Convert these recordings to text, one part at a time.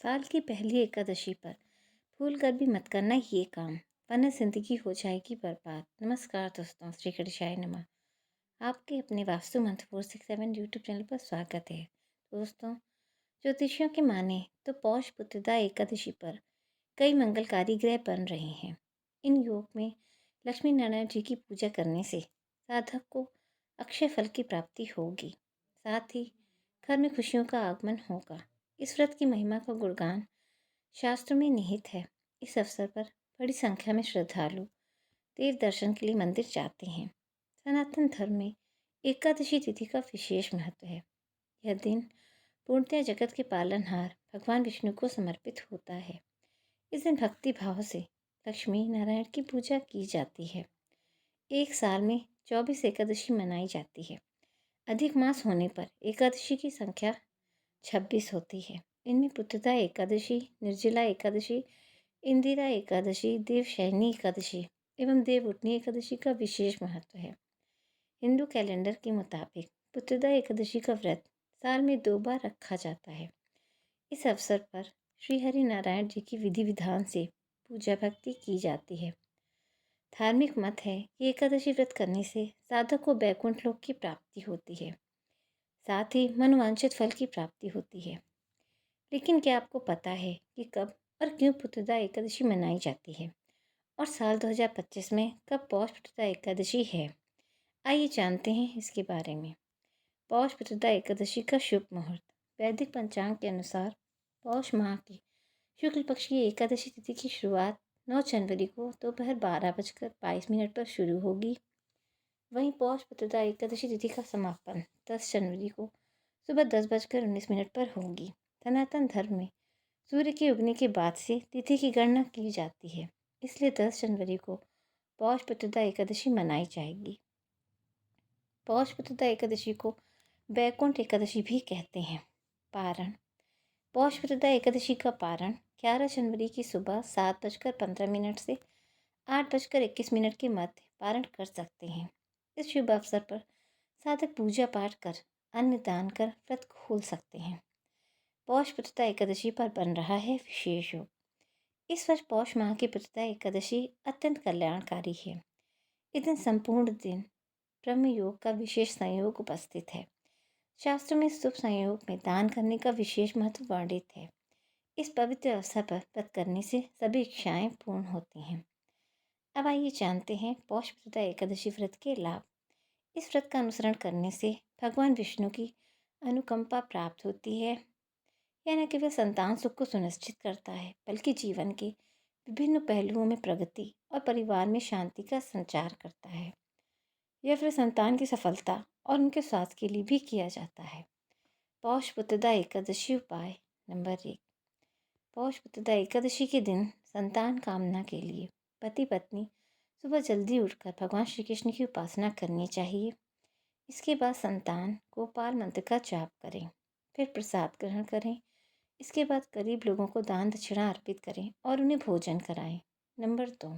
साल की पहली एकादशी पर भूल कर भी मत करना ये काम, वरना जिंदगी हो जाएगी बर्बाद। नमस्कार दोस्तों, श्री गणेशाय नमः। आपके अपने वास्तु मंत्र 467 यूट्यूब चैनल पर स्वागत है। दोस्तों, ज्योतिषियों के माने तो पौष पुत्रदा एकादशी पर कई मंगलकारी ग्रह बन रहे हैं। इन योग में लक्ष्मी नारायण जी की पूजा करने से साधक को अक्षय फल की प्राप्ति होगी। साथ ही घर में खुशियों का आगमन होगा। इस व्रत की महिमा का गुणगान शास्त्र में निहित है। इस अवसर पर बड़ी संख्या में श्रद्धालु देव दर्शन के लिए मंदिर जाते हैं। सनातन धर्म में एकादशी तिथि का विशेष महत्व है। यह दिन पूर्णतः जगत के पालनहार भगवान विष्णु को समर्पित होता है। इस दिन भक्ति भाव से लक्ष्मी नारायण की पूजा की जाती है। एक साल में 24 एकादशी मनाई जाती है। अधिक मास होने पर एकादशी की संख्या 26 होती है। इनमें पुत्रदा एकादशी, निर्जला एकादशी, इंदिरा एकादशी, देवशयनी एकादशी एवं देवउठनी एकादशी का विशेष महत्व है। हिंदू कैलेंडर के मुताबिक पुत्रदा एकादशी का व्रत साल में 2 बार रखा जाता है। इस अवसर पर श्री हरि नारायण जी की विधि विधान से पूजा भक्ति की जाती है। धार्मिक मत है कि एकादशी व्रत करने से साधक को बैकुंठ लोक की प्राप्ति होती है, साथ ही मनोवांछित फल की प्राप्ति होती है। लेकिन क्या आपको पता है कि कब और क्यों पुत्रदा एकादशी मनाई जाती है और साल 2025 में कब पौष पुत्रदा एकादशी है? आइए जानते हैं इसके बारे में। पौष पुत्रदा एकादशी का शुभ मुहूर्त। वैदिक पंचांग के अनुसार पौष माह की शुक्ल पक्ष की एकादशी तिथि की शुरुआत 9 जनवरी को दोपहर 12:22 पर शुरू होगी। वहीं पौष पुत्रदा एकादशी तिथि का समापन 10 जनवरी को सुबह 10:19 पर होगी। सनातन धर्म में सूर्य के उगने के बाद से तिथि की गणना की जाती है, इसलिए 10 जनवरी को पौष पुत्रदा एकादशी मनाई जाएगी। पौष पुत्रदा एकादशी को बैकुंठ एकादशी भी कहते हैं। पारण। पौष पुत्रदा एकादशी का पारण 11 जनवरी की सुबह 7:15 से 8:21 के मध्य पारण कर सकते हैं। इस शुभ अवसर पर साधक पूजा पाठ कर, अन्न दान कर व्रत खोल सकते हैं। पौष पुत्रदा एकादशी पर बन रहा है विशेष योग। इस वर्ष पौष माह की पुत्रदा एकादशी अत्यंत कल्याणकारी है। इस दिन संपूर्ण दिन ब्रह्म योग का विशेष संयोग उपस्थित है। शास्त्र में शुभ संयोग में दान करने का विशेष महत्व वर्णित है। इस पवित्र अवसर पर व्रत करने से सभी इच्छाएं पूर्ण होती हैं। अब आइए जानते हैं पौष पुत्रदा एकादशी व्रत के लाभ। इस व्रत का अनुसरण करने से भगवान विष्णु की अनुकंपा प्राप्त होती है। यह न केवल संतान सुख को सुनिश्चित करता है, बल्कि जीवन के विभिन्न पहलुओं में प्रगति और परिवार में शांति का संचार करता है। यह व्रत संतान की सफलता और उनके स्वास्थ्य के लिए भी किया जाता है। पौष पुत्रदा एकादशी उपाय नंबर 1। पौष पुत्रदा एकादशी के दिन संतान कामना के लिए पति पत्नी सुबह जल्दी उठकर भगवान श्री कृष्ण की उपासना करनी चाहिए। इसके बाद संतान गोपाल मंत्र का जाप करें, फिर प्रसाद ग्रहण करें। इसके बाद गरीब लोगों को दान दक्षिणा अर्पित करें और उन्हें भोजन कराएं। नंबर 2।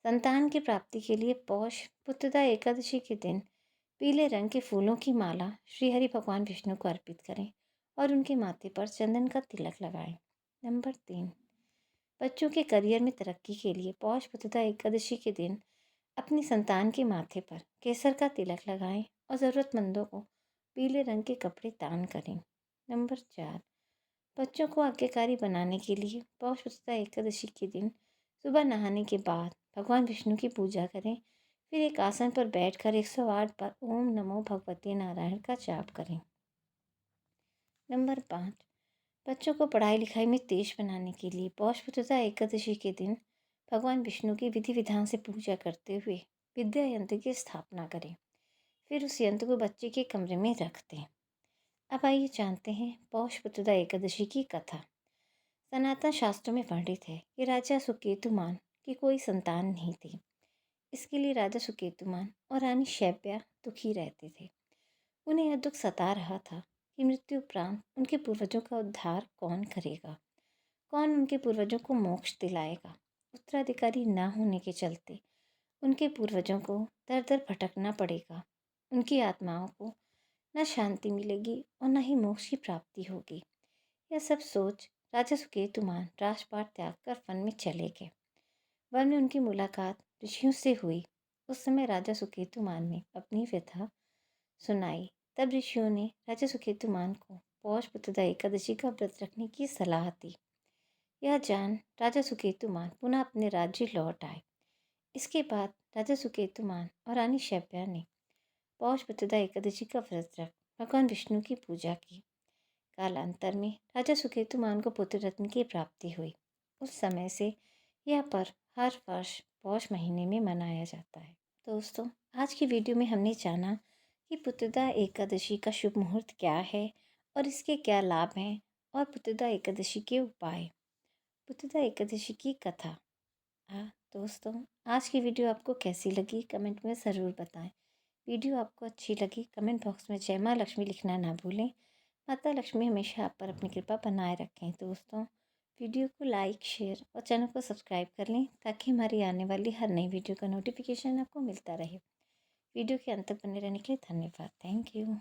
संतान की प्राप्ति के लिए पौष पुत्रदा एकादशी के दिन पीले रंग के फूलों की माला श्री हरि भगवान विष्णु को अर्पित करें और उनके माथे पर चंदन का तिलक लगाएं। नंबर 3। बच्चों के करियर में तरक्की के लिए पौष पुत्रदा एकादशी के दिन अपनी संतान के माथे पर केसर का तिलक लगाएं और ज़रूरतमंदों को पीले रंग के कपड़े दान करें। नंबर 4। बच्चों को आज्ञाकारी बनाने के लिए पौष पुत्रदा एकादशी के दिन सुबह नहाने के बाद भगवान विष्णु की पूजा करें, फिर एक आसन पर बैठकर 108 बार ओम नमो भगवते नारायण का जाप करें। नंबर 5। बच्चों को पढ़ाई लिखाई में तेज बनाने के लिए पौष पुत्रदा एकादशी के दिन भगवान विष्णु की विधि विधान से पूजा करते हुए विद्या यंत्र की स्थापना करें, फिर उस यंत्र को बच्चे के कमरे में रख दें। अब आइए जानते हैं पौष पुत्रदा एकादशी की कथा। सनातन शास्त्रों में वर्णित है कि राजा सुकेतुमान की कोई संतान नहीं थी। इसके लिए राजा सुकेतुमान और रानी शैब्या दुखी रहते थे। उन्हें यह दुख सता रहा था कि मृत्यु उपरांत उनके पूर्वजों का उद्धार कौन करेगा, कौन उनके पूर्वजों को मोक्ष दिलाएगा। उत्तराधिकारी न होने के चलते उनके पूर्वजों को दर दर भटकना पड़ेगा। उनकी आत्माओं को न शांति मिलेगी और न ही मोक्ष की प्राप्ति होगी। यह सब सोच राजा सुकेतुमान राजपाट त्याग कर वन में चले गए। वन में उनकी मुलाकात ऋषियों से हुई। उस समय राजा सुकेतुमान ने अपनी व्यथा सुनाई। तब ऋषियों ने राजा सुकेतुमान को पौष पुत्रदा एकादशी का व्रत रखने की सलाह दी। यह जान राजा सुकेतुमान पुनः अपने राज्य लौट आए। इसके बाद राजा सुकेतुमान और रानी शैब्या ने पौष पुत्रदा एकादशी का व्रत रख भगवान विष्णु की पूजा की। कालांतर में राजा सुकेतुमान को पुत्र रत्न की प्राप्ति हुई। उस समय से यह पर्व हर वर्ष पौष महीने में मनाया जाता है। दोस्तों, आज की वीडियो में हमने जाना कि पुत्रदा एकादशी का शुभ मुहूर्त क्या है और इसके क्या लाभ हैं और पुत्रदा एकादशी के उपाय, पुत्रदा एकादशी की कथा। दोस्तों, आज की वीडियो आपको कैसी लगी कमेंट में ज़रूर बताएं। वीडियो आपको अच्छी लगी कमेंट बॉक्स में जय माँ लक्ष्मी लिखना ना भूलें। माता लक्ष्मी हमेशा आप पर अपनी कृपा बनाए रखें। दोस्तों, वीडियो को लाइक शेयर और चैनल को सब्सक्राइब कर लें ताकि हमारी आने वाली हर नई वीडियो का नोटिफिकेशन आपको मिलता रहे। वीडियो के अंत तक बने रहने के लिए धन्यवाद। Thank you.